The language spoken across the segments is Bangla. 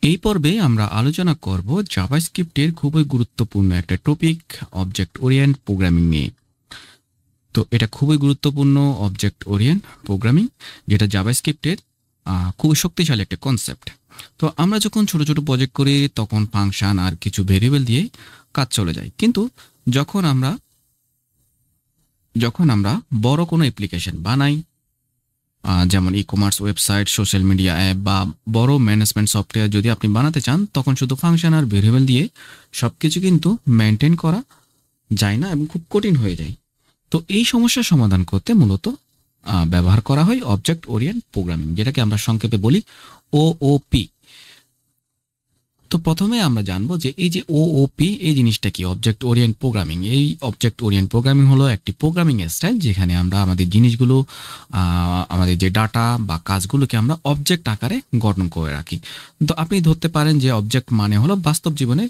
এই পর্বে আমরা আলোচনা করব জাভাস্ক্রিপ্টের খুবই গুরুত্বপূর্ণ একটা টপিক, অবজেক্ট ওরিয়েন্ট প্রোগ্রামিং নিয়ে। তো এটা খুবই গুরুত্বপূর্ণ অবজেক্ট ওরিয়েন্ট প্রোগ্রামিং, যেটা জাভাস্ক্রিপ্টের খুবই শক্তিশালী একটা কনসেপ্ট। তো আমরা যখন ছোট ছোট প্রজেক্ট করি তখন ফাংশন আর কিছু ভেরিয়েবল দিয়ে কাজ চলে যায়, কিন্তু যখন আমরা যখন আমরা বড় কোনো অ্যাপ্লিকেশন বানাই, যেমন e-commerce website, social media app বা বড় ম্যানেজমেন্ট সফটওয়্যার যদি আপনি বানাতে চান, তখন শুধু ফাংশন আর ভেরিয়েবল দিয়ে সবকিছু কিন্তু মেনটেন করা যায় না এবং খুব কঠিন হয়ে যায়। তো এই সমস্যার সমাধান করতে মূলত ব্যবহার করা হয় অবজেক্ট ওরিয়েন্ট প্রোগ্রামিং, যেটাকে আমরা সংক্ষেপে বলি ওওপি। তো প্রথমে আমরা জানবো যে এই যে ওওপি এই জিনিসটা কি, অবজেক্ট ওরিয়েন্ট প্রোগ্রামিং। এই অবজেক্ট ওরিয়েন্ট প্রোগ্রামিং হলো একটি প্রোগ্রামিং স্টাইল যেখানে আমরা আমাদের জিনিসগুলো, আমাদের যে ডাটা বা কাজগুলোকে আমরা অবজেক্ট আকারে গঠন করে রাখি। তো আপনি ধরতে পারেন যে অবজেক্ট মানে হলো বাস্তব জীবনের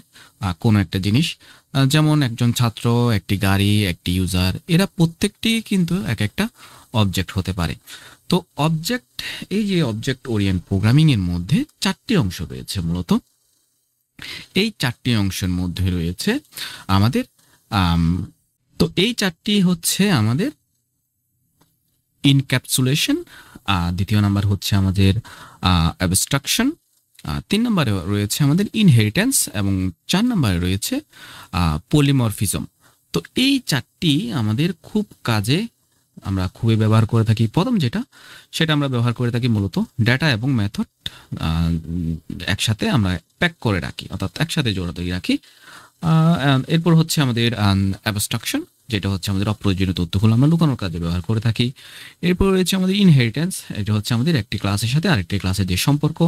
কোনো একটা জিনিস, যেমন একজন ছাত্র, একটি গাড়ি, একটি ইউজার, এরা প্রত্যেকটি কিন্তু এক একটা অবজেক্ট হতে পারে। তো অবজেক্ট, এই যে অবজেক্ট ওরিয়েন্ট প্রোগ্রামিং এর মধ্যে চারটি অংশ রয়েছে মূলত। এই চারটি অংশের মধ্যে রয়েছে আমাদের আম, তো এই চারটি হচ্ছে আমাদের ইনক্যাপসুলেশন, দ্বিতীয় নাম্বার হচ্ছে আমাদের অ্যাবস্ট্রাকশন, তিন নম্বরে রয়েছে আমাদের ইনহেরিটেন্স এবং চার নম্বরে রয়েছে পলিমরফিজম। তো এই চারটি আমাদের খুব কাজে আমরা খুবই ব্যবহার করে থাকি। প্রথম সেটা আমরা ব্যবহার করে থাকি মূলত ডেটা এবং মেথড একসাথে আমরা প্যাক করে রাখি, অর্থাৎ একসাথে জোড়া তৈরি রাখি। এরপর হচ্ছে আমাদের অ্যাবস্ট্রাকশন, যেটা হচ্ছে আমাদের অপ্রয়োজনীয় তথ্যগুলো আমরা লুকানোর কাজে ব্যবহার করে থাকি। এরপর রয়েছে আমাদের ইনহেরিটেন্স, এটা হচ্ছে আমাদের একটি ক্লাসের সাথে আরেকটি ক্লাসের যে সম্পর্ক,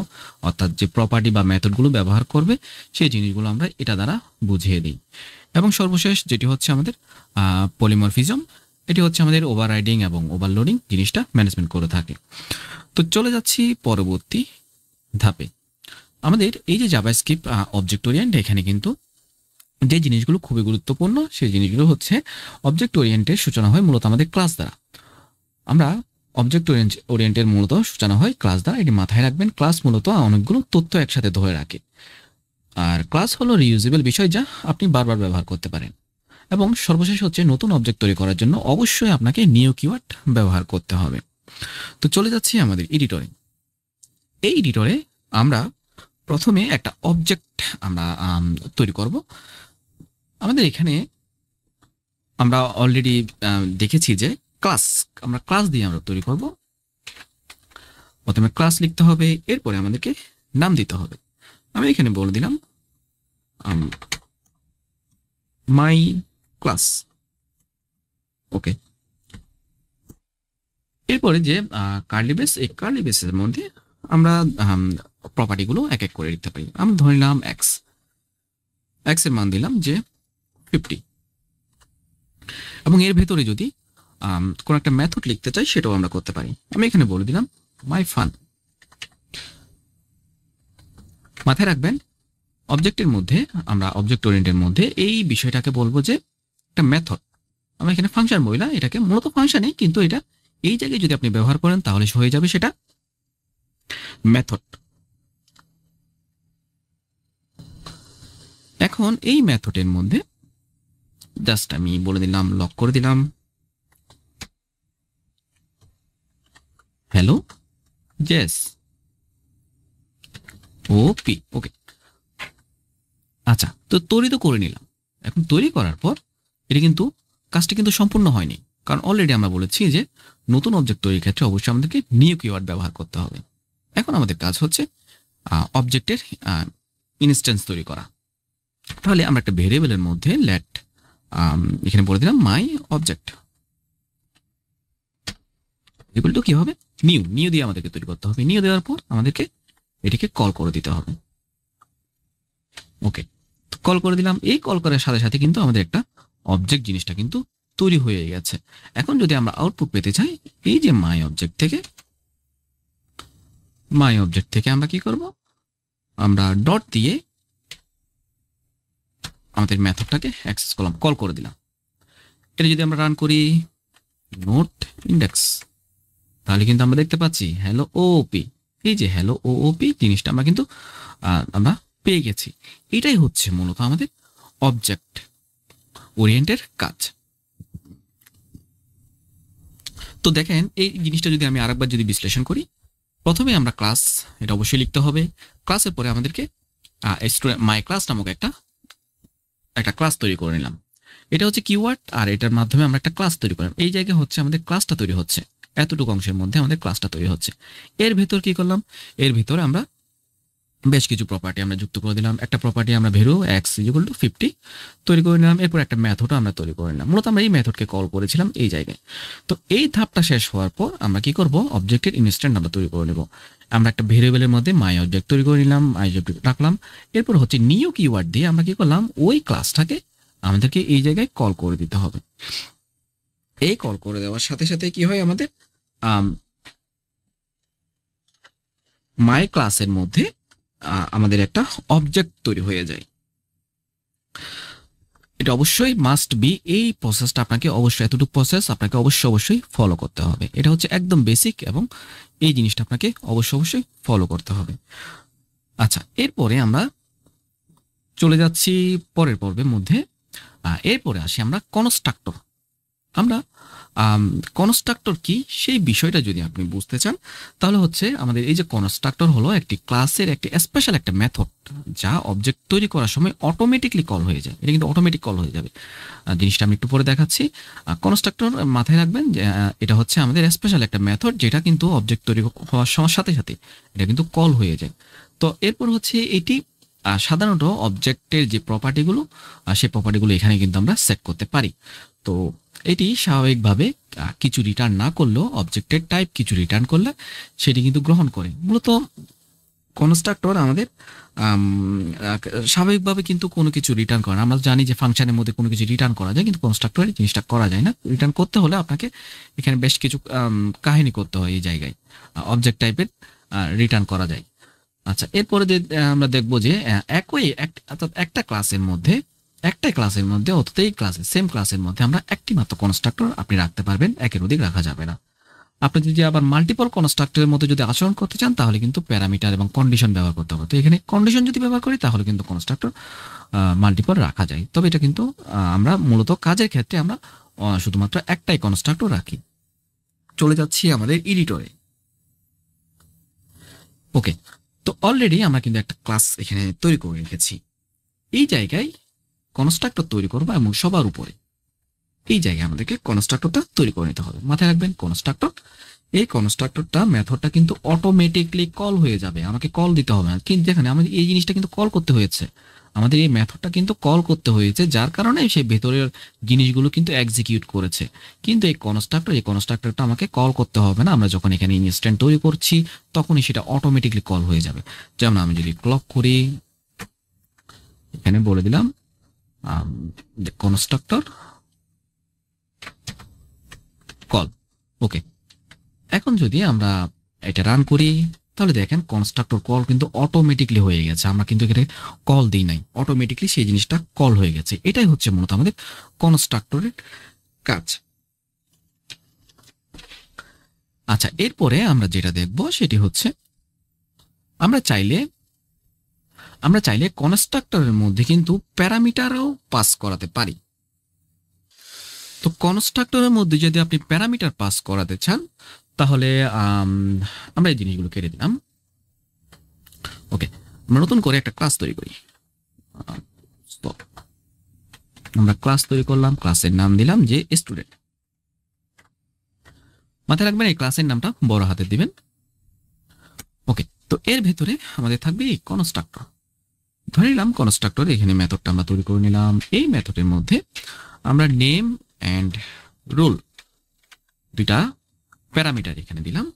অর্থাৎ যে প্রপার্টি বা মেথডগুলো ব্যবহার করবে সেই জিনিসগুলো আমরা এটা দ্বারা বুঝিয়ে দিই। এবং সর্বশেষ যেটি হচ্ছে আমাদের পলিমরফিজম, এটি হচ্ছে আমাদের ওভাররাইডিং এবং ওভারলোডিং জিনিসটা ম্যানেজমেন্ট করে থাকে। তো চলে যাচ্ছি পরবর্তী ধাপে। আমাদের এই যে জাভাস্ক্রিপ্ট অবজেক্ট ওরিয়েন্ট, এখানে কিন্তু যে জিনিসগুলো খুবই গুরুত্বপূর্ণ সেই জিনিসগুলো হচ্ছে অবজেক্ট ওরিয়েন্টের সূচনা হয় মূলত আমাদের ক্লাস দ্বারা। আমরা অবজেক্ট ওরিয়েন্টের মূলত সূচনা হয় ক্লাস দ্বারা, এটি মাথায় রাখবেন। ক্লাস মূলত অনেকগুলো তথ্য একসাথে ধরে রাখে, আর ক্লাস হলো রিইউজেবল বিষয় যা আপনি বারবার ব্যবহার করতে পারেন। এবং সর্বশেষ হচ্ছে নতুন অবজেক্ট তৈরি করার জন্য অবশ্যই আপনাকে নিউ কিওয়ার্ড ব্যবহার করতে হবে। তো চলে যাচ্ছি আমাদের এডিটরে। এই এডিটরে আমরা প্রথমে একটা অবজেক্ট আমরা তৈরি করব। আমাদের এখানে আমরা অলরেডি দেখেছি যে ক্লাস, আমরা ক্লাস দিয়ে আমরা তৈরি করব। প্রথমে ক্লাস লিখতে হবে, এরপরে আমাদেরকে নাম দিতে হবে। আমি এখানে বলে দিলাম মাই ক্লাস। ওকে, এরপরে যে কার্লি বেস, এই কার্লি বেসের মধ্যে আমরা প্রপার্টিগুলো এক এক করে লিখতে পারি। আমরা ধরে নিলাম এক্স, এক্স এর মান দিলাম যে 50, এবং এর ভেতরে যদি কোন একটা মেথড লিখতে চাই সেটাও আমরা করতে পারি। আমি এখানে বলে দিলাম মাই ফান। মাথায় রাখবেন অবজেক্টের মধ্যে, আমরা অবজেক্ট ওরিয়েন্টের মধ্যে এই বিষয়টাকে বলবো যে একটা মেথড। আমরা এখানে ফাংশন বলি না, এটাকে মূলত ফাংশনই, কিন্তু এটা এই জায়গায় যদি আপনি ব্যবহার করেন তাহলে হয়ে যাবে সেটা মেথড। এখন এই মেথডের মধ্যে জাস্ট আমি বলে দিলাম, লক করে দিলাম হ্যালো জেস ওপি। ওকে, আচ্ছা, তো তৈরি তো করে নিলাম। এখন তৈরি করার পর এটা কিন্তু কাজটি কিন্তু সম্পূর্ণ হয়নি, কারণ অলরেডি আমরা বলেছি যে নতুন অবজেক্ট তৈরির ক্ষেত্রে অবশ্যই আমাদেরকে নিউ কিওয়ার্ড ব্যবহার করতে হবে। এখন আমাদের কাজ হচ্ছে অবজেক্টের ইনস্ট্যান্স তৈরি করা। তাহলে আমরা একটা ভেরিয়েবলের মধ্যে লেট, এখানে বলে দিলাম মাই অবজেক্ট ইকুয়াল টু কি হবে, নিউ। নিউ দিয়ে আমাদেরকে তৈরি করতে হবে। নিউ দেওয়ার পর আমাদেরকে এটিকে কল করে দিতে হবে। ওকে, কল করে দিলাম। এই কল করার সাথে সাথে কিন্তু আমাদের একটা অবজেক্ট জিনিসটা কিন্তু তৈরি হয়ে গেছে। এখন যদি আমরা আউটপুট পেতে চাই, এই যে মাই অবজেক্ট থেকে আমরা কি করব, আমরা ডট দিয়ে আমাদের মেথডটাকে অ্যাক্সেস করলাম, কল করে দিলাম। এটা যদি আমরা রান করি নোট ইন্ডেক্স, তাহলে কিন্তু আমরা দেখতে পাচ্ছি হ্যালো ওপি। এই যে হ্যালো ওওপি জিনিসটা আমরা কিন্তু আমরা পেয়ে গেছি। এটাই হচ্ছে মূলত আমাদের অবজেক্ট ওরিয়েন্টেড কাজ। তো দেখেন এই জিনিসটা যদি আমি আরেকবার যদি বিশ্লেষণ করি, প্রথমে আমরা ক্লাস, এটা অবশ্যই লিখতে হবে। ক্লাসের পরে আমাদেরকে স্টুডেন্ট মাই ক্লাস নামক একটা ক্লাস তৈরি করে নিলাম। এটা হচ্ছে কিওয়ার্ড, আর এটার মাধ্যমে আমরা একটা ক্লাস তৈরি করলাম। এই জায়গায় হচ্ছে আমাদের ক্লাসটা তৈরি হচ্ছে, এতটুকু অংশের মধ্যে আমাদের ক্লাসটা তৈরি হচ্ছে। এর ভেতর কি করলাম, এর ভিতরে আমরা বেশ কিছু প্রপার্টি আমরা যুক্ত করে দিলাম। একটা প্রপার্টি আমরা ভ্যালু x = 50 তৈরি করে নিলাম। এরপর একটা মেথডও আমরা তৈরি করে নিলাম। মূলত আমরা এই মেথডকে কল করেছিলাম এই জায়গায়। তো এই ধাপটা শেষ হওয়ার পর আমরা কি করব, অবজেক্টের ইনস্ট্যান্ট আমরা তৈরি করে নেব। আমরা একটা ভেরিয়েবলের মধ্যে মাই অবজেক্ট তৈরি করে নিলাম, মাই অবজেক্ট রাখলাম। এরপর হচ্ছে নিউ কিওয়ার্ড দিয়ে আমরা কি করলাম, ওই ক্লাসটাকে আমাদেরকে এই জায়গায় কল করে দিতে হবে। এই কল করে দেওয়ার সাথে সাথে কি হয়, আমাদের মাই ক্লাসের মধ্যে আমাদের একটা অবজেক্ট তৈরি হয়ে যায়। এটা অবশ্যই মাস্ট বি, এই প্রসেসটা আপনাকে অবশ্যই, এতটুকু প্রসেস আপনাকে অবশ্যই ফলো করতে হবে। এটা হচ্ছে একদম বেসিক, এবং এই জিনিসটা আপনাকে অবশ্যই ফলো করতে হবে। আচ্ছা, এরপরে আমরা চলে যাচ্ছি পরের পর্বের মধ্যে। এরপরে আসি আমরা কনস্ট্রাক্টর। আমরা কনস্ট্রাক্টর কি সেই বিষয়টা যদি আপনি বুঝতে চান, তাহলে হচ্ছে আমাদের এই যে কনস্ট্রাক্টর হলো একটি ক্লাসের একটি স্পেশাল একটা মেথড, যা অবজেক্ট তৈরি করার সময় অটোমেটিকলি কল হয়ে যায়। এটা কিন্তু অটোমেটিক কল হয়ে যাবে। জিনিসটা আমি একটু পরে দেখাচ্ছি। কনস্ট্রাক্টর মাথায় রাখবেন যে এটা হচ্ছে আমাদের স্পেশাল একটা মেথড, যেটা কিন্তু অবজেক্ট তৈরি হওয়ার সাথে সাথে এটা কিন্তু কল হয়ে যায়। তো এরপর হচ্ছে এটি সাধারণত অবজেক্টের যে প্রপার্টিগুলো, সেই প্রপার্টিগুলো এখানে কিন্তু আমরা সেট করতে পারি। তো এটি স্বাভাবিকভাবে কিছু রিটার্ন না করলেও অবজেক্টের টাইপ কিছু রিটার্ন করলে সেটি কিন্তু গ্রহণ করে। মূলত কনস্ট্রাক্টর আমাদের স্বাভাবিকভাবে কিন্তু কোনো কিছু রিটার্ন করে না। আমরা জানি যে ফাংশনের মধ্যে কোনো কিছু রিটার্ন করা যায়, কিন্তু কনস্ট্রাক্টরে জিনিসটা করা যায় না। রিটার্ন করতে হলে আপনাকে এখানে বেশ কিছু কাহিনী করতে হয়। এই জায়গায় অবজেক্ট টাইপের রিটার্ন করা যায়। আচ্ছা, এরপরে যে আমরা দেখবো যে অর্থাৎ একটাই ক্লাসের মধ্যে অর্থাৎ এই ক্লাসে সেম ক্লাসের মধ্যে আমরা একটি মাত্র কনস্ট্রাক্টর আপনি রাখতে পারবেন, একের অধিক রাখা যাবে না। আপনি যদি আবার মাল্টিপল কনস্ট্রাক্টরের মধ্যে যদি আচরণ করতে চান, তাহলে কিন্তু প্যারামিটার এবং কন্ডিশন ব্যবহার করতে হবে। তো এখানে কন্ডিশন যদি ব্যবহার করি, তাহলে কিন্তু কনস্ট্রাক্টর মাল্টিপল রাখা যায়। তবে এটা কিন্তু আমরা মূলত কাজের ক্ষেত্রে আমরা শুধুমাত্র একটাই কনস্ট্রাক্টর রাখি। চলে যাচ্ছি আমাদের এডিটরে। ওকে, তো অলরেডি আমরা কিন্তু একটা ক্লাস এখানে তৈরি করে রেখেছি। এই জায়গায় কনস্ট্রাক্টর তৈরি করবো, এবং সবার উপরে এই জায়গায় আমাদেরকে কনস্ট্রাক্টরটা তৈরি করে নিতে হবে। মাথায় রাখবেন কনস্ট্রাক্টর, এই কনস্ট্রাক্টরটা মেথডটা কিন্তু অটোমেটিকলি কল হয়ে যাবে, আমাকে কল দিতে হবে না। কিন্তু যেখানে আমাদের এই জিনিসটা কিন্তু কল করতে হয়েছে, আমাদের এই মেথডটা কিন্তু কল করতে হয়েছে, যার কারণে সেই ভেতরের জিনিসগুলো কিন্তু এক্সিকিউট করেছে। কিন্তু এই কনস্ট্রাক্টরটা আমাকে কল করতে হবে না। আমরা যখন এখানে ইনস্ট্যান্ট তৈরি করছি, তখনই সেটা অটোমেটিকলি কল হয়ে যাবে। যেমন আমি যদি ক্লক করি, এখানে বলে দিলাম কনস্ট্রাক্টর কল। ওকে, এখন যদি আমরা এটা রান করি, তাহলে দেখেন কনস্ট্রাক্টর কল কিন্তু অটোমেটিকলি হয়ে গেছে। আমরা কিন্তু এখানে কল দিই নাই, অটোমেটিকলি সেই জিনিসটা কল হয়ে গেছে। এটাই হচ্ছে মূলত আমাদের কনস্ট্রাক্টরের কাজ। আচ্ছা, এরপরে আমরা যেটা দেখব সেটি হচ্ছে আমরা চাইলে কনস্ট্রাক্টরের মধ্যে কিন্তু প্যারামিটারও পাস করাতে পারি। তো কনস্ট্রাক্টরের মধ্যে যদি আপনি প্যারামিটার পাস করাতে চান, তাহলে আমরা এই জিনিসগুলো কেটে দিলাম। ওকে, আমরা নতুন করে একটা ক্লাস তৈরি করি। আমরা ক্লাস তৈরি করলাম, ক্লাসের নাম দিলাম যে স্টুডেন্ট। মাথায় রাখবেন এই ক্লাসের নামটা বড় হাতে দিবেন। ওকে, তো এর ভেতরে আমাদের থাকবে এই কনস্ট্রাক্টর। ধরে নিলাম কনস্ট্রাক্টর, এখানে মেথডটা আমরা তৈরি করে নিলাম। এই মেথডের মধ্যে আমরা নেম এন্ড রোল দুইটা প্যারামিটার এখানে দিলাম।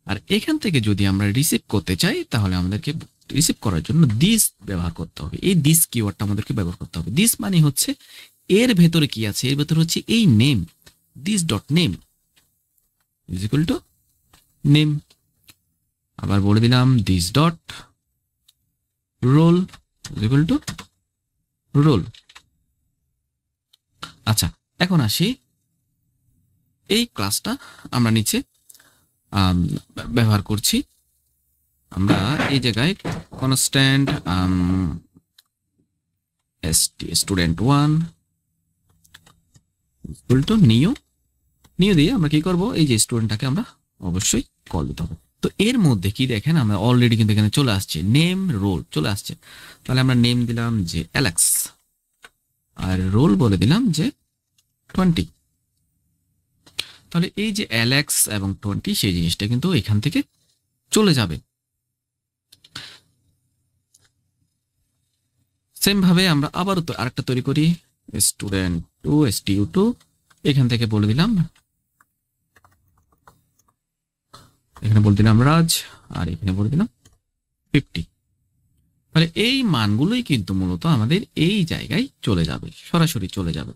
আর এখান থেকে যদি আমরা রিসিভ করতে চাই, তাহলে আমাদেরকে রিসিভ করার জন্য দিস ব্যবহার করতে হবে। এই দিস কিওয়ার্ডটা আমাদেরকে ব্যবহার করতে হবে। দিস মানে হচ্ছে এর ভেতরে কি আছে, এর ভেতরে হচ্ছে এই name, this dot name is equal to name. আবার বলে দিলাম this dot roll is equal to roll. আচ্ছা, এখন আসি এই ক্লাসটা আমরা নিচে ব্যবহার করছি। আমরা এই জায়গায় constant student 1 equal to new দিয়ে আমরা কি করব, এই যে স্টুডেন্টটাকে আমরা অবশ্যই কল দিতে হবে। তো এর মধ্যে কি দেখেন, আমরা অলরেডি কিন্তু এখানে চলে আসছে নেম রোল চলে আসছে। তাহলে আমরা নেম দিলাম যে অ্যালেক্স আর রোল বলে দিলাম যে 20। তাহলে এই যে অ্যালেক্স এবং 20 সেই জিনিসটা কিন্তু এখান থেকে চলে যাবে। সেম ভাবে আমরা আবারও তো আরেকটা তৈরি করি, স্টুডেন্ট 2 STU2, এখান থেকে বলে দিলাম, এখানে বলে দিলাম রাজ, আর এখানে বলে দিলাম 50। তাহলে এই মানগুলোই কিন্তু মূলত আমাদের এই জায়গায় চলে যাবে, সরাসরি চলে যাবে।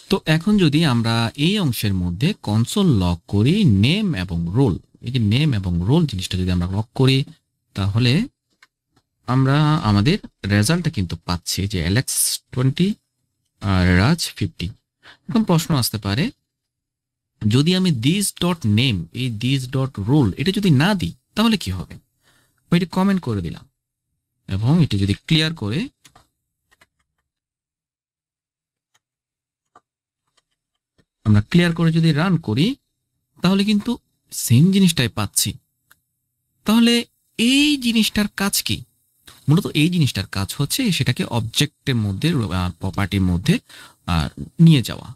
তো এখন যদি আমরা এই অংশের মধ্যে কনসোল লক করি নেম এবং রোল, এই যে নেম এবং রোল জিনিসটা যদি আমরা লক করি, তাহলে আমরা আমাদের রেজাল্টটা কিন্তু পাচ্ছি যে অ্যালেক্স 20 আর রাজ 50। এখন প্রশ্ন আসতে পারে, যদি আমি দিস ডট নেম এই দিস ডট রোল এটা যদি না দিই তাহলে কি হবে? এটি কমেন্ট করে দিলাম এবং এটি যদি ক্লিয়ার করে আমরা যদি রান করি, তাহলে কিন্তু সেম জিনিসটাই পাচ্ছি। তাহলে এই জিনিসটার কাজ কি? মূলত এই জিনিসটার কাজ হচ্ছে সেটাকে অবজেক্টের মধ্যে প্রপার্টির মধ্যে নিয়ে যাওয়া।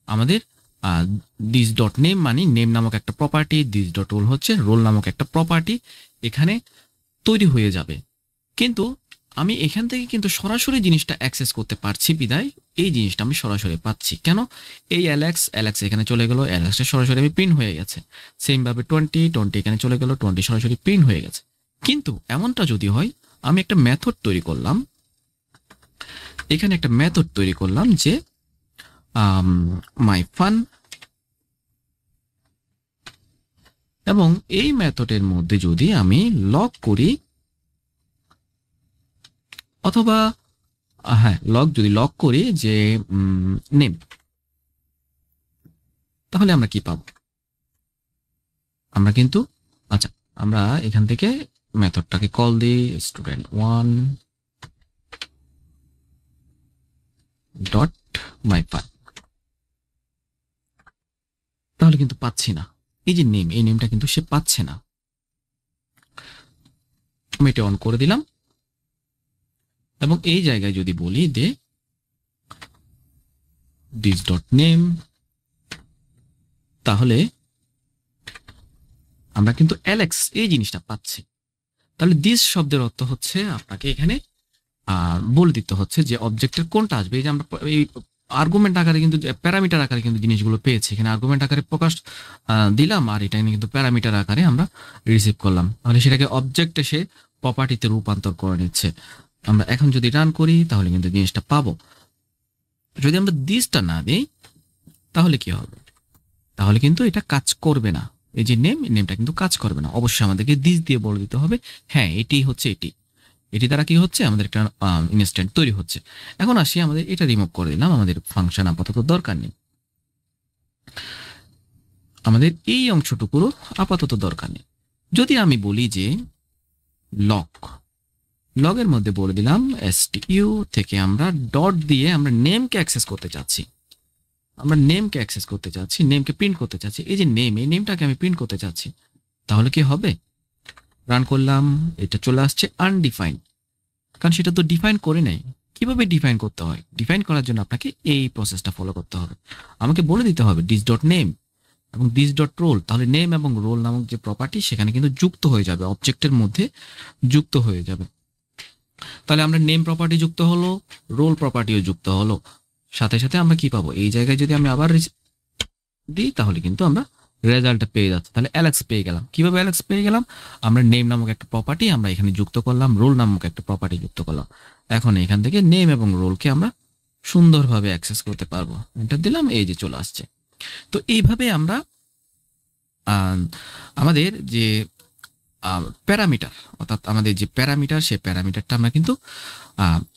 আমাদের দিস ডট নেম মানে নেম নামক একটা প্রপার্টি, দিস ডট রোল হচ্ছে রোল নামক একটা প্রপার্টি এখানে তৈরি হয়ে যাবে। কিন্তু আমি এখান থেকে কিন্তু সরাসরি জিনিসটা অ্যাক্সেস করতে পারছি বিদায় এই জিনিসটা আমি সরাসরি পাচ্ছি। কেন? এই অ্যালেক্স এখানে চলে গেল, অ্যালেক্সটা সরাসরি আমি প্রিন্ট হয়ে গেছে। সেম ভাবে 20 এখানে চলে গেল, 20 সরাসরি প্রিন্ট হয়ে গেছে। কিন্তু এমনটা যদি হয়, আমি একটা মেথড তৈরি করলাম, এখানে একটা মেথড তৈরি করলাম যে মাই ফান, এবং এই মেথডের মধ্যে যদি আমি লক করি, অথবা হ্যাঁ যদি লক করি যে নেম, তাহলে আমরা কি পাবো? আমরা কিন্তু আচ্ছা আমরা এখান থেকে মেথডটাকে কল দিই স্টুডেন্ট 1 ডট মাই ফান, তাহলে কিন্তু পাচ্ছি না এই যে নেম, এই নেমটা কিন্তু সে পাচ্ছে না। আমি এটা অন করে দিলাম এবং এই জায়গায় যদি বলি দে দিস ডট নেম, তাহলে আমরা কিন্তু অ্যালেক্স এই জিনিসটা পাচ্ছি। তাহলে দিস শব্দের অর্থ হচ্ছে আপনাকে এখানে বলে দিতে হচ্ছে যে অবজেক্টের কোনটা আসবে। এই যে আমরা এই আর্গুমেন্ট আকারে কিন্তু প্যারামিটার আকারে কিন্তু জিনিসগুলো পেয়েছি, এখানে আর্গুমেন্ট আকারে প্রকাশ দিলাম, আর এটা কিন্তু প্যারামিটার আকারে আমরা রিসিভ করলাম। তাহলে সেটাকে অবজেক্টে সে প্রপার্টিতে রূপান্তর করে নিচ্ছে। আমরা এখন যদি রান করি তাহলে কিন্তু জিনিসটা পাবো। যদি আমরা দিসটা না দিই তাহলে কি হবে? তাহলে কিন্তু এটা কাজ করবে না। এই যে নেমটা কিন্তু কাজ করবে না। অবশ্যই আমাদেরকে দিস দিয়ে বলে দিতে হবে হ্যাঁ এটি হচ্ছে এটি দ্বারা কি হচ্ছে, আমাদের একটা ইনস্ট্যান্ট তৈরি হচ্ছে। এখন আসি, আমাদের এটা রিমুভ করে দিলাম, আমাদের ফাংশন আপাতত দরকার নেই, আমাদের এই অংশটুকুরও আপাতত দরকার নেই। যদি আমি বলি যে লগের মধ্যে বলে দিলাম STU থেকে আমরা ডট দিয়ে আমরা নেমকে অ্যাক্সেস করতে চাচ্ছি, নেমকে প্রিন্ট করতে চাচ্ছি। এই যে নেম, এই নেমটাকে আমি প্রিন্ট করতে চাচ্ছি, তাহলে কি হবে? রান করলাম, এটা চলে আসছে আনডিফাইন্ড, কারণ সেটা তো ডিফাইন করে নাই। কিভাবে ডিফাইন করতে হয়? ডিফাইন করার জন্য আপনাকে এই প্রসেসটা ফলো করতে হবে। আমাকে বলে দিতে হবে দিস ডট নেম এবং দিস ডট রোল, তাহলে নেম এবং রোল নামক যে প্রপার্টি সেখানে কিন্তু যুক্ত হয়ে যাবে, অবজেক্টের মধ্যে যুক্ত হয়ে যাবে। তাহলে আমরা নেম প্রপার্টি যুক্ত হলো, রোল প্রপার্টিও যুক্ত হলো, সাথে সাথে আমরা কি পাবো? এই জায়গায় যদি আমি আবার দিই তাহলে কিন্তু আমরা রেজাল্টটা পেয়ে যাচ্ছে। তাহলে অ্যালেক্স পেয়ে গেলাম। কিভাবে অ্যালেক্স পেয়ে গেলাম? আমরা নেম নামক একটা প্রপার্টি আমরা এখানে যুক্ত করলাম, রোল নামক একটা প্রপার্টি যুক্ত করলাম। এখন এখান থেকে নেম এবং রোলকে আমরা সুন্দরভাবে অ্যাক্সেস করতে পারবো। এন্টার দিলাম, এই যে চলে আসছে। তো এইভাবে আমরা আমাদের যে প্যারামিটার, অর্থাৎ আমাদের যে প্যারামিটার, সেই প্যারামিটারটা আমরা কিন্তু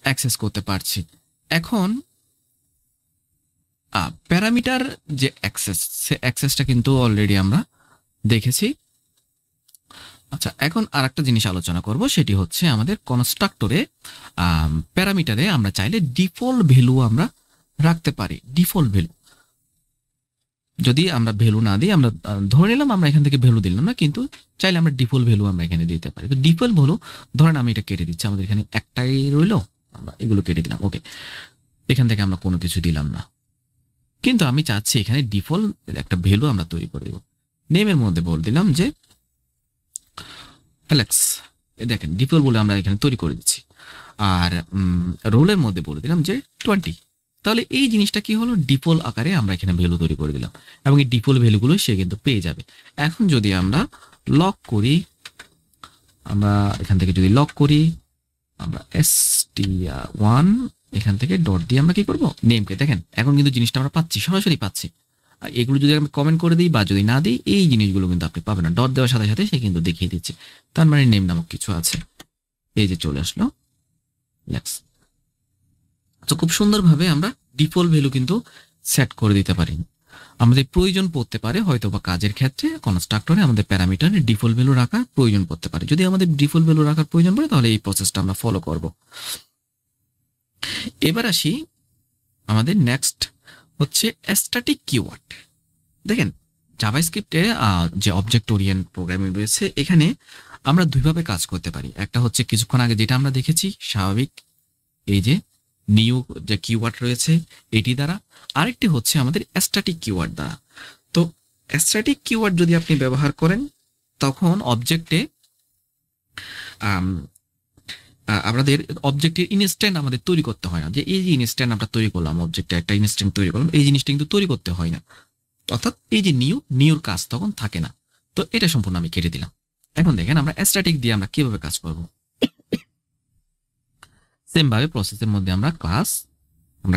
অ্যাক্সেস করতে পারছি। এখন প্যারামিটার যে অ্যাক্সেস, সে অ্যাক্সেসটা কিন্তু অলরেডি আমরা দেখেছি। আচ্ছা, এখন আরেকটা জিনিস আলোচনা করব, সেটি হচ্ছে আমাদের কনস্ট্রাক্টরে প্যারামিটারে আমরা চাইলে ডিফল্ট ভ্যালু আমরা রাখতে পারি। ডিফল্ট ভ্যালু যদি আমরা ভ্যালু না দিই, আমরা ধরে নিলাম আমরা এখান থেকে ভ্যালু দিলাম না, কিন্তু চাইলে আমরা ডিফল্ট ভ্যালু আমরা এখানে দিতে পারি। তো ডিফল্ট ভ্যালু ধরেন আমি এটা কেটে দিচ্ছি, আমাদের এখানে একটাই রইলো, আমরা এগুলো কেটে দিলাম। ওকে, এখান থেকে আমরা কোনো কিছু দিলাম না, কিন্তু আমি চাচ্ছি এখানে ডিফল্ট একটা ভ্যালু আমরা তৈরি করে দেব। নেমের মধ্যে বলে দিলাম যে অ্যালেক্স, দেখেন ডিফল্ট বলে আমরা এখানে তৈরি করে দিচ্ছি। আর রোলের মধ্যে বলে দিলাম যে 20। তাহলে এই জিনিসটা কি হলো, ডিফল্ট আকারে আমরা এখানে ভ্যালু তৈরি করে দিলাম, এবং এই ডিফল্ট ভ্যালুগুলো সে কিন্তু পেয়ে যাবে। এখন যদি আমরা লক করি, আমরা এখান থেকে যদি লক করি, আমরা str1 এখান থেকে ডট দিয়ে আমরা কি করব, নেমকে, দেখেন এখন কিন্তু জিনিসটা আমরা পাচ্ছি, সরাসরি পাচ্ছি। আর এগুলো যদি আমি কমেন্ট করে দিই বা যদি না দিই, এই জিনিসগুলো কিন্তু আপনি পাবেন না। ডট দেওয়ার সাথে সাথে সে কিন্তু দেখিয়ে দিচ্ছে, তার মানে নেম নামক কিছু আছে। এই যে চলে আসলো লেটস। তো খুব সুন্দরভাবে আমরা ডিফল্ট ভ্যালু কিন্তু সেট করে দিতে পারি। আমাদের প্রয়োজন পড়তে পারে হয়তো বা কাজের ক্ষেত্রে কনস্ট্রাক্টরে আমাদের প্যারামিটারে ডিফল্ট ভ্যালু রাখার প্রয়োজন পড়তে পারে। যদি আমাদের ডিফল্ট ভ্যালু রাখার প্রয়োজন পড়ে, তাহলে এই প্রসেসটা আমরা ফলো করব। এবার আসি আমাদের নেক্সট হচ্ছে স্ট্যাটিক কিওয়ার্ড। দেখেন জাভাস্ক্রিপ্টে যে অবজেক্ট ওরিয়েন্ট প্রোগ্রামিং রয়েছে, এখানে আমরা দুইভাবে কাজ করতে পারি। একটা হচ্ছে কিছুক্ষণ আগে যেটা আমরা দেখেছি, স্বাভাবিক এই যে নিউ যে কিওয়ার্ড রয়েছে এটি দ্বারা, আরেকটি হচ্ছে আমাদের স্ট্যাটিক কিওয়ার্ড দ্বারা। তো স্ট্যাটিক কিওয়ার্ড যদি আপনি ব্যবহার করেন, তখন অবজেক্টে আমাদের অবজেক্টের ইনস্ট্যান্ট আমাদের তৈরি করতে হয় না। যে এই যে ইনস্ট্যান্ট আমরা তৈরি করলাম, অবজেক্টে একটা ইনস্ট্যান্ট তৈরি করলাম, এই জিনিসটা কিন্তু তৈরি করতে হয় না। অর্থাৎ এই যে নিউর কাজ তখন থাকে না। তো এটা সম্পূর্ণ আমি কেটে দিলাম। এখন দেখেন আমরা স্ট্যাটিক দিয়ে আমরা কিভাবে কাজ করব। সেম ভাবে প্রসেসের মধ্যে আমরা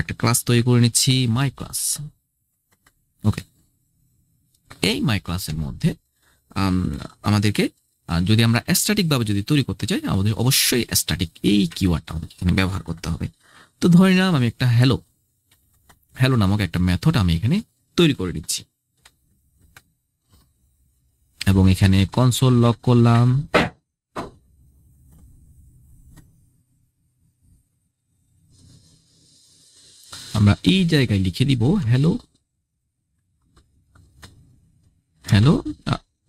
একটা ক্লাস তৈরি করে নিচ্ছি, মাই ক্লাস। ওকে, এই মাই ক্লাসের মধ্যে আমাদেরকে যদি আমরা স্ট্যাটিক ভাবে যদি তৈরি করতে চাই, আমাদের অবশ্যই স্ট্যাটিক এই কিওয়ার্ডটা আমাদের এখানে ব্যবহার করতে হবে। তো ধরে নিলাম আমি একটা হ্যালো নামক একটা মেথড আমি এখানে তৈরি করে দিচ্ছি, এবং এখানে কনসোল লক করলাম। আমরা এই জায়গায় লিখে দিব হ্যালো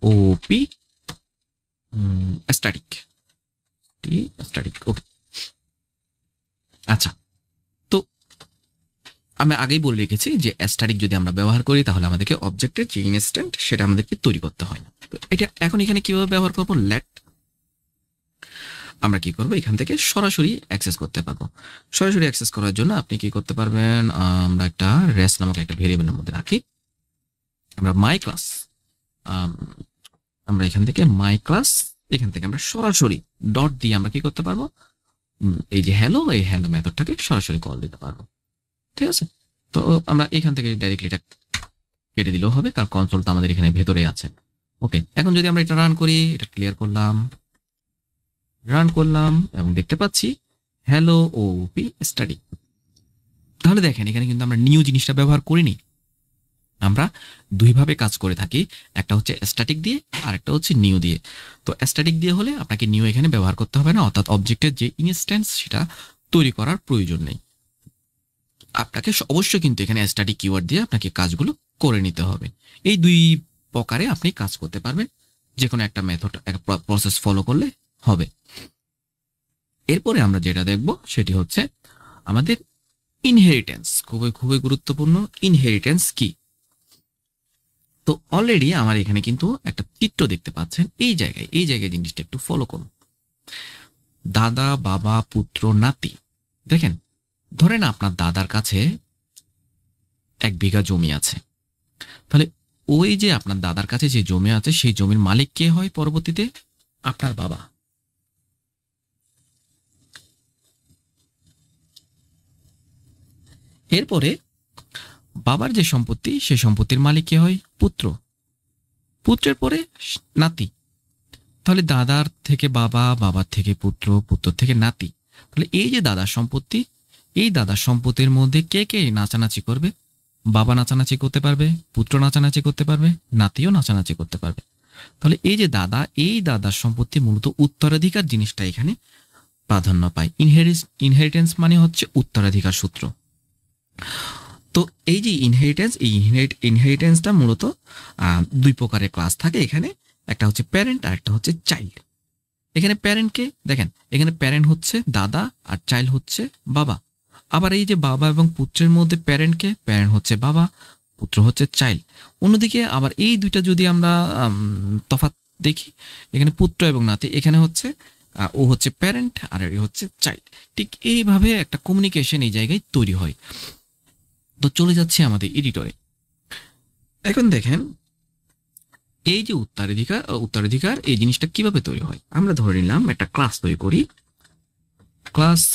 ওপি স্ট্যাটিক। ওকে, আচ্ছা, তো আমি আগেই বলে রেখেছি যে স্ট্যাটিক যদি আমরা ব্যবহার করি, তাহলে আমাদেরকে অবজেক্টের যে ইনস্ট্যান্ট সেটা আমাদেরকে তৈরি করতে হয় না। তো এটা এখন এখানে কিভাবে ব্যবহার করবো, আমরা কি করব, এখান থেকে সরাসরি অ্যাক্সেস করতে পারবো। সরাসরি অ্যাক্সেস করার জন্য আপনি কি করতে পারবেন, আমরা একটা রেস নামক একটা ভেরিয়েবলের মধ্যে রাখি, আমরা মাই ক্লাস, আমরা এখান থেকে মাই ক্লাস, এখান থেকে আমরা সরাসরি ডট দিয়ে আমরা কি করতে পারবো, এই যে এই হ্যালো মেথডটাকে সরাসরি কল দিতে পারবো। ঠিক আছে, তো আমরা এখান থেকে ডাইরেক্টলি এটা কেটে দিলেও হবে, কারণ কনসোলটা আমাদের এখানে ভেতরে আছে। ওকে, এখন যদি আমরা এটা রান করি, এটা ক্লিয়ার করলাম, এবং দেখতে পাচ্ছি হ্যালো ওপি স্ট্যাটিক। তাহলে দেখেন এখানে কিন্তু আমরা নিউ জিনিসটা ব্যবহার করিনি, আমরা দুইভাবে কাজ করে থাকি, একটা হচ্ছে স্ট্যাটিক দিয়ে আর একটা হচ্ছে নিউ দিয়ে। তো স্ট্যাটিক দিয়ে হলে আপনাকে নিউ এখানে ব্যবহার করতে হবে না, অর্থাৎ অবজেক্টের যে ইনস্ট্যান্স সেটা তৈরি করার প্রয়োজন নেই। আপনাকে অবশ্যই কিন্তু এখানে স্ট্যাটিক কিওয়ার্ড দিয়ে আপনাকে কাজগুলো করে নিতে হবে। এই দুই প্রকারে আপনি কাজ করতে পারবেন, যে কোনো একটা মেথড প্রসেস ফলো করলে হবে। এরপরে আমরা যেটা দেখব সেটি হচ্ছে আমাদের ইনহেরিটেন্স। খুবই গুরুত্বপূর্ণ। ইনহেরিটেন্স কি? তো অলরেডি আমার এখানে কিন্তু একটা চিত্র দেখতে পাচ্ছেন, এই জায়গায় জিনিসটা একটু ফলো করুন। দাদা, বাবা, পুত্র, নাতি। দেখেন, ধরেন আপনার দাদার কাছে 1 বিঘা জমি আছে, তাহলে ওই যে আপনার দাদার কাছে যে জমি আছে, সেই জমির মালিক কে হয় পরবর্তীতে? আপনার বাবা। এরপরে বাবার যে সম্পত্তি, সে সম্পত্তির মালিক কে হয়? পুত্র। পুত্রের পরে নাতি। তাহলে দাদার থেকে বাবা, বাবার থেকে পুত্র, পুত্র থেকে নাতি। তাহলে এই যে দাদার সম্পত্তি, এই দাদার সম্পত্তির মধ্যে কে কে নাচানাচি করবে? বাবা নাচানাচি করতে পারবে, পুত্র নাচানাচি করতে পারবে, নাতিও নাচানাচি করতে পারবে। তাহলে এই যে দাদা, এই দাদার সম্পত্তি মূলত উত্তরাধিকার জিনিসটা এখানে প্রাধান্য পায়। ইনহেরিটেন্স মানে হচ্ছে উত্তরাধিকার সূত্র। তো এই যে ইনহেরিটেন্স, এই ইনহেরিটেন্সটা মূলত দুই প্রকারের ক্লাস থাকে এখানে, একটা হচ্ছে প্যারেন্ট আর একটা হচ্ছে চাইল্ড। এখানে প্যারেন্টকে দেখেন, এখানে প্যারেন্ট হচ্ছে দাদা আর চাইল্ড হচ্ছে বাবা। আবার এই যে বাবা এবং পুত্রের মধ্যে প্যারেন্টকে, প্যারেন্ট হচ্ছে বাবা, পুত্র হচ্ছে চাইল্ড। অন্যদিকে আবার এই দুইটা যদি আমরা তফাৎ দেখি, এখানে পুত্র এবং নাতি, এখানে হচ্ছে ও হচ্ছে প্যারেন্ট আর এ হচ্ছে চাইল্ড। ঠিক এইভাবে একটা কমিউনিকেশন এই জায়গায় তৈরি হয়। তো চলে যাচ্ছে আমাদের এডিটরে। এখন দেখেন এই যে উত্তরাধিকার এই জিনিসটা কিভাবে তৈরি হয়। আমরা ধরে নিলাম একটা ক্লাস তৈরি করি,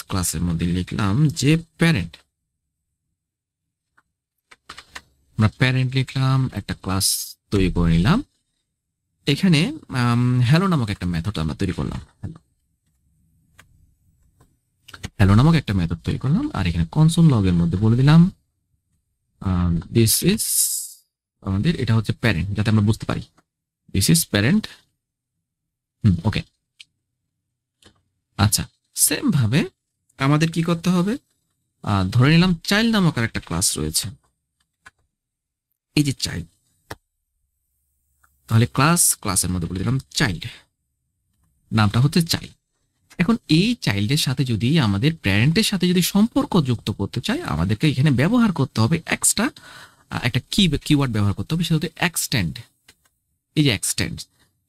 ক্লাসের মধ্যে লিখলাম যে প্যারেন্ট, আমরা প্যারেন্ট লিখলাম, একটা ক্লাস তৈরি করে নিলাম। এখানে হ্যালো নামক একটা মেথড আমরা তৈরি করলাম, হ্যালো নামক একটা মেথড তৈরি করলাম। আর এখানে কনসোল লগের মধ্যে বলে দিলাম দিস ইজ আমাদের, এটা হচ্ছে প্যারেন্ট, যাতে আমরা বুঝতে পারি দিস ইজ প্যারেন্ট। ওকে, আচ্ছা, সেম ভাবে আমাদের কি করতে হবে, ধরে নিলাম চাইল্ড নামক আর একটা ক্লাস রয়েছে, এই যে চাইল্ড। তাহলে ক্লাসের মধ্যে বলে দিলাম চাইল্ড, নামটা হচ্ছে চাইল্ড। এখন এই চাইল্ডের সাথে যদি আমাদের প্যারেন্টের সাথে যদি সম্পর্ক যুক্ত করতে চাই, আমাদেরকে এখানে ব্যবহার করতে হবে এক্সট্রা একটা কিওয়ার্ড ব্যবহার করতে হবে, সেটা হচ্ছে এক্সটেন্ড। এই যে এক্সটেন্ড,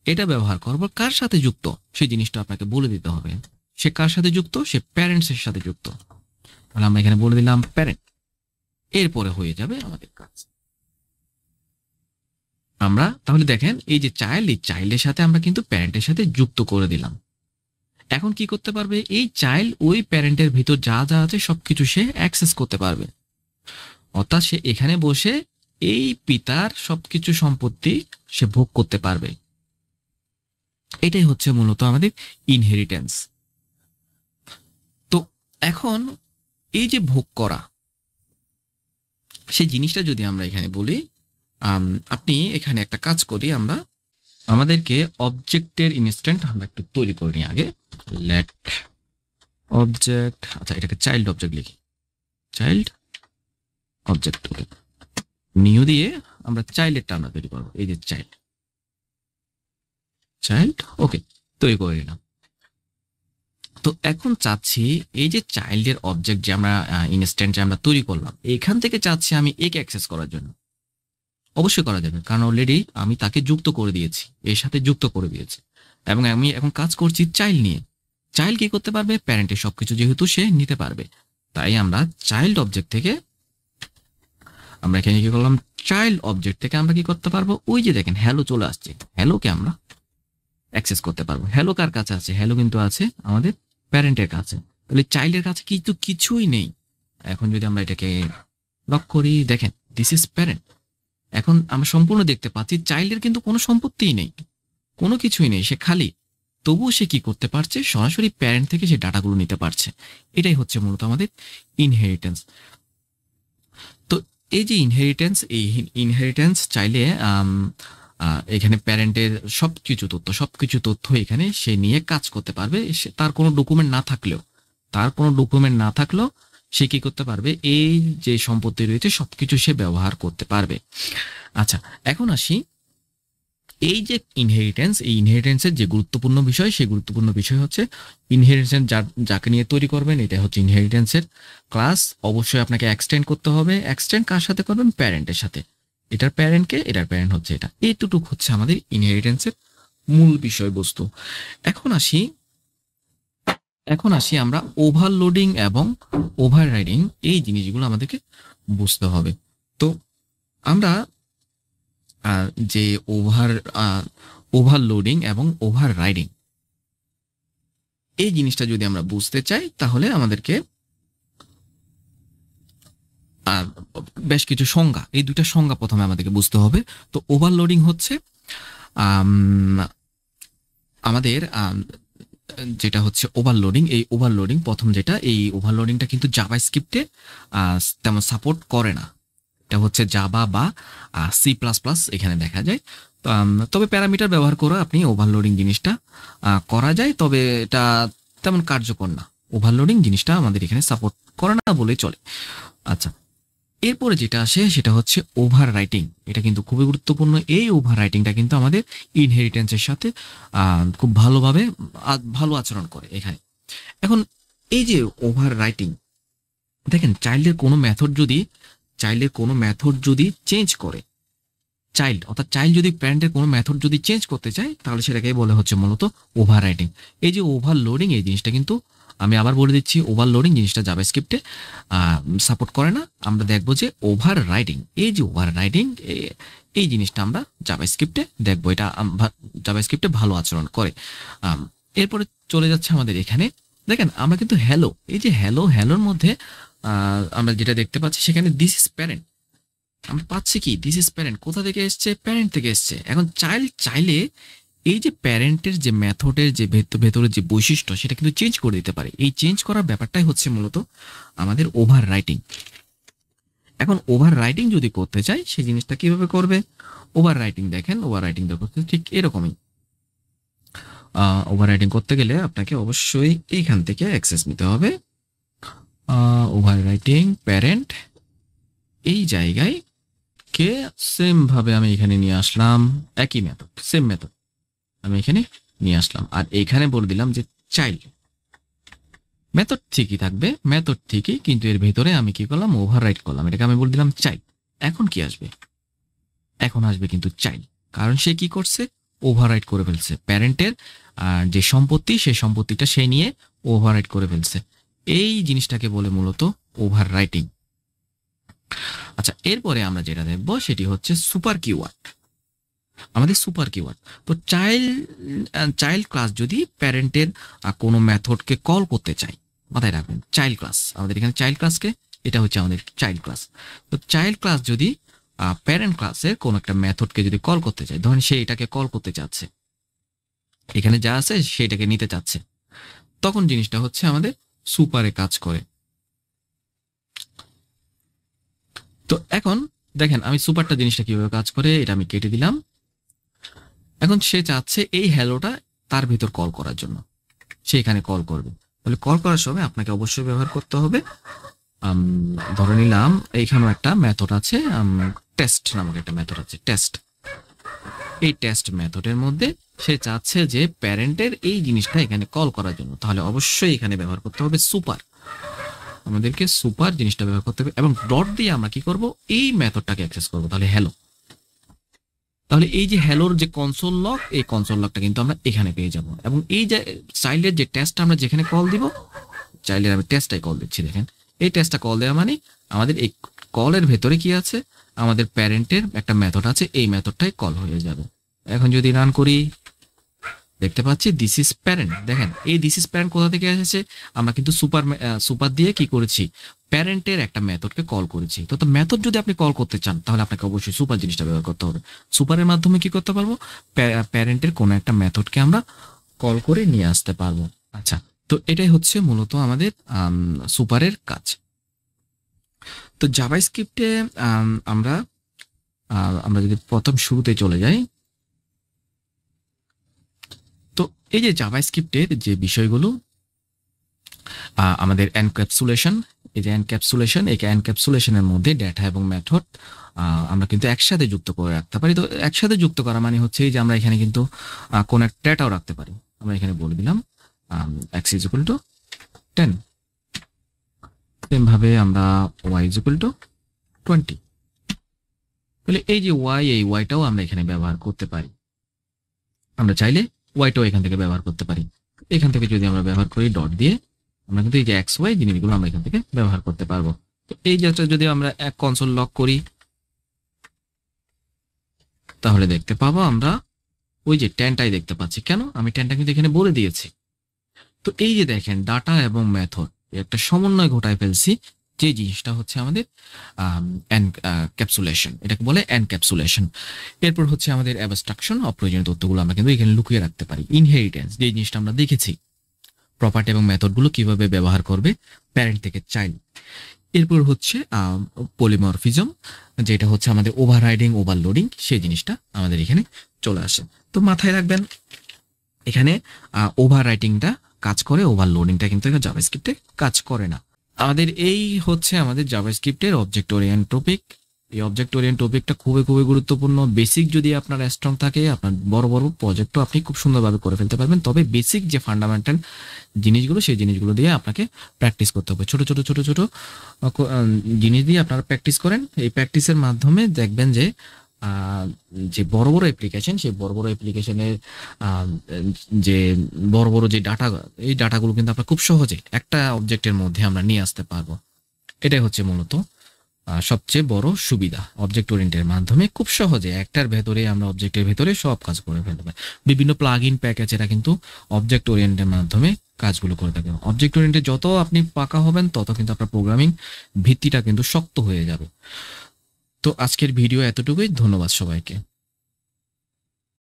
এটা ব্যবহার করবো কার সাথে যুক্ত সেই জিনিসটা আপনাকে বলে দিতে হবে। সে কার সাথে যুক্ত, সে প্যারেন্টসের সাথে যুক্ত। তাহলে আমরা এখানে বলে দিলাম প্যারেন্ট, এরপরে হয়ে যাবে আমাদের কাজ। আমরা তাহলে দেখেন এই যে চাইল্ড, এই চাইল্ডের সাথে আমরা কিন্তু প্যারেন্টের সাথে যুক্ত করে দিলাম। এখন কি করতে পারবে, এই চাইল্ড ওই প্যারেন্টের ভিতর যা যা আছে সবকিছু সে অ্যাক্সেস করতে পারবে। অর্থাৎ সে এখানে বসে এই পিতার সবকিছু সম্পত্তি সে ভোগ করতে পারবে। এটাই হচ্ছে মূলত আমাদের ইনহেরিটেন্স। তো এখন এই যে ভোগ করা, সেই জিনিসটা যদি আমরা এখানে বলি, আপনি এখানে একটা কাজ করি, আমরা আমাদেরকে অবজেক্টের ইনস্ট্যান্ট আমরা একটু তৈরি করে নিই আগে। লেট অবজেক্ট, আচ্ছা এটাকে চাইল্ড অবজেক্ট লিখি, চাইল্ড অবজেক্ট নিউ দিয়ে আমরা চাইল্ডেরটা আমরা তৈরি করবো। এই যে চাইল্ড, ওকে, তৈরি করে নিলাম। তো এখন চাচ্ছি এই যে চাইল্ডের অবজেক্ট যে আমরা ইনস্ট্যান্ট যে আমরা তৈরি করলাম, এখান থেকে চাচ্ছি আমি একে অ্যাক্সেস করার জন্য। অবশ্যই করা যাবে, কারণ অলরেডি আমি তাকে যুক্ত করে দিয়েছি, এর সাথে যুক্ত করে দিয়েছি, এবং আমি এখন কাজ করছি চাইল্ড নিয়ে। চাইল্ড কি করতে পারবে, প্যারেন্টের সবকিছু যেহেতু সে নিতে পারবে, তাই আমরা চাইল্ড অবজেক্ট থেকে আমরা এখানে কি করলাম, চাইল্ড অবজেক্ট থেকে আমরা কি করতে পারবো, ওই যে দেখেন হ্যালো চলে আসছে, হ্যালোকে আমরা অ্যাক্সেস করতে পারবো। হ্যালো কার কাছে আছে, হ্যালো কিন্তু আছে আমাদের প্যারেন্টের কাছে। তাহলে চাইল্ডের কাছে কিন্তু কিছুই নেই। এখন যদি আমরা এটাকে লক করি, দেখেন দিস ইজ প্যারেন্ট। এখন আমরা সম্পূর্ণ দেখতে পাচ্ছি চাইল্ডের কিন্তু কোনো সম্পত্তিই নেই, কোনো কিছুই নেই, সে খালি। তবুও সে কি করতে পারছে, সরাসরি প্যারেন্ট থেকে সে ডাটাগুলো নিতে পারছে। এটাই হচ্ছে মূলত আমাদের ইনহেরিটেন্স। তো এই যে এই ইনহেরিটেন্স চাইলে এখানে প্যারেন্টের সবকিছু তথ্য এখানে সে নিয়ে কাজ করতে পারবে। তার কোনো ডকুমেন্ট না থাকলেও সে কি করতে পারবে, এই যে সম্পত্তি রয়েছে সবকিছু সে ব্যবহার করতে পারবে। আচ্ছা, এখন আসি এই যে এই ইনহেরিটেন্সের যে গুরুত্বপূর্ণ বিষয়, সেই গুরুত্বপূর্ণ বিষয় হচ্ছে ইনহেরিটেন্স যাকে নিয়ে তৈরি করবেন, এটা হচ্ছে ইনহেরিটেন্সের ক্লাস। অবশ্যই আপনাকে এক্সটেন্ড করতে হবে। এক্সটেন্ড কার সাথে করবেন, প্যারেন্টের সাথে। এটার প্যারেন্ট হচ্ছে এটা। এইটুকু হচ্ছে আমাদের ইনহেরিটেন্সের মূল বিষয়বস্তু। এখন আসি আমরা ওভারলোডিং এবং ওভাররাইডিং, এই জিনিসগুলো আমাদেরকে বুঝতে হবে। তো আমরা যে ওভারলোডিং এবং ওভাররাইডিং এই জিনিসটা যদি আমরা বুঝতে চাই, তাহলে আমাদেরকে বেশ কিছু সংজ্ঞা, এই দুইটা সংজ্ঞা প্রথমে আমাদেরকে বুঝতে হবে। তো ওভারলোডিং হচ্ছে আমাদের যেটা হচ্ছে ওভারলোডিং, এই ওভারলোডিং প্রথম যেটা, এই ওভারলোডিংটা কিন্তু জাভাস্ক্রিপ্টে তেমন সাপোর্ট করে না। এটা হচ্ছে জাভা বা C++ এখানে দেখা যায়। তো তবে প্যারামিটার ব্যবহার করে আপনি ওভারলোডিং জিনিসটা করা যায়, তবে এটা তেমন কার্যকর না। ওভারলোডিং জিনিসটা আমাদের এখানে সাপোর্ট করে না বলেই চলে। আচ্ছা, এরপরে যেটা আসে সেটা হচ্ছে ওভার রাইটিং। এটা কিন্তু খুবই গুরুত্বপূর্ণ। এই ওভার রাইটিংটা কিন্তু আমাদের ইনহেরিটেন্সের সাথে খুব ভালোভাবে ভালো আচরণ করে এখানে। এখন এই যে ওভার রাইটিং, দেখেন চাইল্ডের কোনো মেথড যদি চেঞ্জ করে, চাইল্ড যদি প্যারেন্টের কোনো মেথড যদি চেঞ্জ করতে চায়, তাহলে সেটাকে বলে হচ্ছে মূলত ওভার রাইটিং। এই যে ওভারলোডিং, এই জিনিসটা কিন্তু আমি আবার বলে দিচ্ছি, ওভারলোডিং জিনিসটা জাভাস্ক্রিপ্টে সাপোর্ট করে না। আমরা দেখবো যে ওভার রাইটিং, এই যে ওভার রাইটিং, এই জিনিসটা আমরা জাভাস্ক্রিপ্টে দেখবো, এটা জাভাস্ক্রিপ্টে ভালো আচরণ করে। এরপরে চলে যাচ্ছে আমাদের এখানে, দেখেন আমরা কিন্তু এই যে হ্যালোর মধ্যে আমরা যেটা দেখতে পাচ্ছি সেখানে দিস ইজ প্যারেন্ট, আমরা পাচ্ছি কি দিস ইজ প্যারেন্ট, কোথা থেকে এসছে? প্যারেন্ট থেকে এসছে। এখন চাইল্ড চাইলে এই যে প্যারেন্টের যে মেথডের যে ভেতরে যে বৈশিষ্ট্য সেটা কিন্তু চেঞ্জ করে দিতে পারে। এই চেঞ্জ করার ব্যাপারটাই হচ্ছে মূলত আমাদের ওভার রাইটিং। এখন ওভার রাইটিং যদি করতে চাই, সেই জিনিসটা কিভাবে করবে? ওভার রাইটিং দেখেন, ওভার রাইটিং করতে ঠিক এরকমই। ওভার রাইটিং করতে গেলে আপনাকে অবশ্যই এইখান থেকে অ্যাক্সেস নিতে হবে। ওভার রাইটিং প্যারেন্ট, এই জায়গায় কে সেম ভাবে আমি এখানে নিয়ে আসলাম, একই মেথড, সেম মেথড আমি এখানে নিয়ে আসলাম, আর এখানে বলে দিলাম যে চাইল্ড। মেথড ঠিকই থাকবে, মেথড ঠিকই, কিন্তু এর ভেতরে আমি কি করলাম? ওভাররাইট করলাম, এটাকে আমি বলে দিলাম চাইল্ড। এখন কি আসবে? এখন আসবে কিন্তু চাইল্ড, কারণ সে কি করছে? ওভাররাইট করে ফেলছে প্যারেন্টের যে সম্পত্তি, সেই সম্পত্তিটা সে নিয়ে ওভাররাইট করে ফেলছে। এই জিনিসটাকে বলে মূলত ওভাররাইটিং। আচ্ছা, এরপরে আমরা যেটা দেখবো সেটি হচ্ছে সুপার কিওয়ার্ড। আমাদের সুপার কিওয়ার্ড, তো চাইল্ড ক্লাস যদি প্যারেন্টের কোনো মেথডকে কল করতে চাই, মাথায় রাখবেন চাইল্ড ক্লাস, আমাদের এখানে চাইল্ড ক্লাসকে, এটা হচ্ছে আমাদের চাইল্ড ক্লাস। তো চাইল্ড ক্লাস যদি প্যারেন্ট ক্লাসের কোনো একটা মেথডকে যদি কল করতে চায়, ধরেন সে এটাকে কল করতে চাচ্ছে, এখানে যা আছে সেটাকে নিতে চাচ্ছে, তখন জিনিসটা হচ্ছে আমাদের সুপারে কাজ করে। তো এখন দেখেন আমি সুপারটা জিনিসটা কিভাবে কাজ করে এটা আমি কেটে দিলাম। এখন সে চাচ্ছে এই হ্যালোটা তার ভিতর কল করার জন্য, সে এখানে কল করবে। তাহলে কল করার সময় আপনাকে অবশ্যই ব্যবহার করতে হবে, ধরে নিলাম এইখানেও একটা মেথড আছে, টেস্ট নামক একটা মেথড আছে, টেস্ট। এই টেস্ট মেথডের মধ্যে সে চাচ্ছে যে প্যারেন্টের এই জিনিসটা এখানে কল করার জন্য, তাহলে অবশ্যই এখানে ব্যবহার করতে হবে সুপার। আমাদেরকে সুপার জিনিসটা ব্যবহার করতে হবে, এবং ডট দিয়ে আমরা কি করব? এই মেথডটাকে অ্যাক্সেস করব। তাহলে হ্যালো, তাহলে এই যে হ্যালোর যে কনসোল লগ, এই কনসোল লগটা কিন্তু আমরা এখানে পেয়ে যাব। এবং এই যে চাইল্ডের যে টেস্টটা আমরা যেখানে কল দিব, চাইল্ডের আমি টেস্টটাই কল দিচ্ছি, দেখেন এই টেস্টটা কল দেওয়া মানে আমাদের এই কলের ভেতরে কি আছে? আমাদের প্যারেন্টের একটা মেথড আছে, এই মেথডটাই কল হয়ে যাবে। এখন যদি রান করি, দেখতে পাচ্ছি দিস ইজ প্যারেন্ট। দেখেন এই দিস ইজ প্যারেন্ট কোথা থেকে এসেছে? আমরা কিন্তু সুপার দিয়ে কি করেছি? প্যারেন্টের একটা মেথডকে কল করেছি। তো মেথড যদি আপনি কল করতে চান, তাহলে আপনাকে অবশ্যই সুপার জিনিসটা ব্যবহার করতে হবে। সুপারের মাধ্যমে কি করতে পারবো? প্যারেন্টের কোনো একটা মেথডকে আমরা কল করে নিয়ে আসতে পারবো। আচ্ছা, তো এটাই হচ্ছে মূলত আমাদের সুপারের কাজ। তো জাভাস্ক্রিপ্টে আমরা যদি প্রথম শুরুতে চলে যাই, তো এই যে জাভাস্ক্রিপ্টের যে বিষয়গুলো, আমাদের এনক্যাপসুলেশন, এই যে এনক্যাপসুলেশন, এই এনক্যাপসুলেশনের মধ্যে ডেটা এবং মেথড আমরা কিন্তু একসাথে যুক্ত করে রাখতে পারি। তো একসাথে যুক্ত করা মানে হচ্ছে এই যে আমরা এখানে কিন্তু কোন একটা ডেটাও রাখতে পারি। আমরা এখানে বলে দিলাম x = 10, সেম ভাবে আমরা y = 20। তাহলে এই যে এই ওয়াইটাও আমরা এখানে ব্যবহার করতে পারি। আমরা চাইলে ওয়াইটাও এখান থেকে ব্যবহার করতে পারি। এখান থেকে যদি আমরা ব্যবহার করি ডট দিয়ে, আমরা কিন্তু এই যে এক্স ওয়াই জিনিসগুলো আমরা এখান থেকে ব্যবহার করতে পারবো। তো এই যেটা যদি আমরা এক কনসোল লক করি, তাহলে দেখতে পাবো আমরা ওই যে 10টাই দেখতে পাচ্ছি। কেন? আমি 10টা কিন্তু এখানে বলে দিয়েছি। তো এই যে দেখেন ডাটা এবং মেথড একটা সমন্বয় ঘটায় ফেলছি, যে জিনিসটা হচ্ছে আমাদের এনক্যাপসুলেশন, এটাকে বলে এনক্যাপসুলেশন। এরপর হচ্ছে আমাদের অ্যাবস্ট্রাকশন, অপ্রয়োজনীয় তথ্যগুলো আমরা কিন্তু এখানে লুকিয়ে রাখতে পারি। ইনহেরিটেন্স, যে জিনিসটা আমরা দেখেছি, প্রপার্টি এবং মেথডগুলো কিভাবে ব্যবহার করবে প্যারেন্ট থেকে চাইল্ড। এরপর হচ্ছে পলিমরফিজম, যেটা হচ্ছে আমাদের ওভাররাইডিং ওভারলোডিং, সেই জিনিসটা আমাদের এখানে চলে আসে। তো মাথায় রাখবেন এখানে ওভাররাইটিংটা কাজ করে, ওভারলোডিংটা কিন্তু জাভাস্ক্রিপ্টে কাজ করে না। আমাদের এই হচ্ছে আমাদের জাভাস্ক্রিপ্টের অবজেক্ট ওরিয়েন্ট টপিক। এই অবজেক্ট ওরিয়েন্ট টপিকটা খুবই খুবই গুরুত্বপূর্ণ। বেসিক যদি আপনার স্ট্রং থাকে, আপনার বড় বড় প্রজেক্টও আপনি খুব সুন্দরভাবে করে ফেলতে পারবেন। তবে বেসিক যে ফান্ডামেন্টাল জিনিসগুলো, সেই জিনিসগুলো দিয়ে আপনাকে প্র্যাকটিস করতে হবে। ছোট ছোট ছোট ছোট জিনিস দিয়ে আপনারা প্র্যাকটিস করেন। এই প্র্যাকটিসের মাধ্যমে দেখবেন যে যে বড় বড় অ্যাপ্লিকেশন, সেই বড় বড় অ্যাপ্লিকেশনের যে বড় বড় যে ডাটা, এই ডাটাগুলো কিন্তু আমরা খুব সহজে একটা অবজেক্টের মধ্যে আমরা নিয়ে আসতে পারবো। এটাই হচ্ছে মূলত সবচেয়ে বড় সুবিধা। অবজেক্ট ওরিয়েন্টের মাধ্যমে খুব সহজে একটার ভেতরে আমরা অবজেক্টের ভেতরে সব কাজ করে ফেলতে পারি। বিভিন্ন প্লাগ ইন প্যাকেজ এরা কিন্তু অবজেক্ট ওরিয়েন্টের মাধ্যমে কাজগুলো করে থাকে। অবজেক্ট ওরিয়েন্টে যত আপনি পাকা হবেন, তত কিন্তু আপনার প্রোগ্রামিং ভিত্তিটা কিন্তু শক্ত হয়ে যাবে। তো আজকের ভিডিও এতটুকুই। ধন্যবাদ সবাইকে।